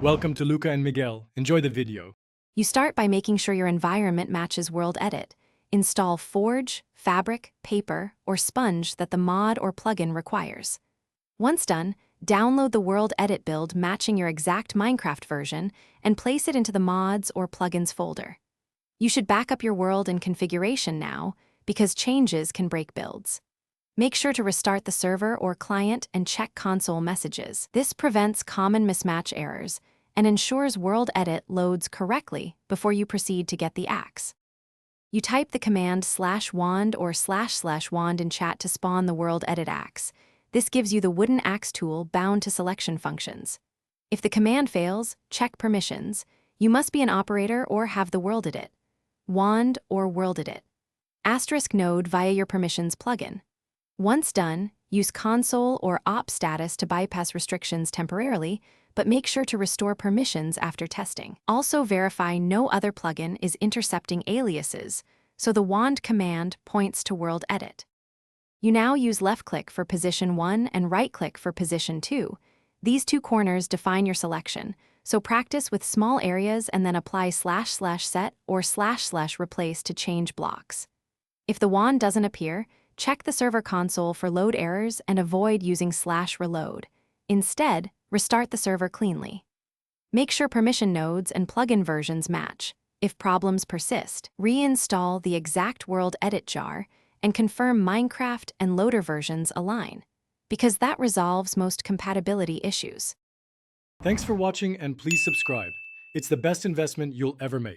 Welcome to Luca and Miguel. Enjoy the video. You start by making sure your environment matches Worldedit. Install Forge, Fabric, Paper, or Sponge that the mod or plugin requires. Once done, download the Worldedit build matching your exact Minecraft version and place it into the mods or plugins folder. You should back up your world and configuration now, because changes can break builds. Make sure to restart the server or client and check console messages. This prevents common mismatch errors and ensures Worldedit loads correctly before you proceed to get the axe. You type the command /wand or //wand in chat to spawn the Worldedit axe. This gives you the wooden axe tool bound to selection functions. If the command fails, check permissions. You must be an operator or have the Worldedit, wand or Worldedit * node via your permissions plugin. Once done, use console or op status to bypass restrictions temporarily, but make sure to restore permissions after testing. Also verify no other plugin is intercepting aliases, so the wand command points to Worldedit. You now use left-click for position 1 and right-click for position 2. These two corners define your selection, so practice with small areas and then apply //set or //replace to change blocks. If the wand doesn't appear, check the server console for load errors and avoid using /reload. Instead, restart the server cleanly. Make sure permission nodes and plugin versions match. If problems persist, reinstall the exact Worldedit jar and confirm Minecraft and loader versions align, because that resolves most compatibility issues. Thanks for watching and please subscribe. It's the best investment you'll ever make.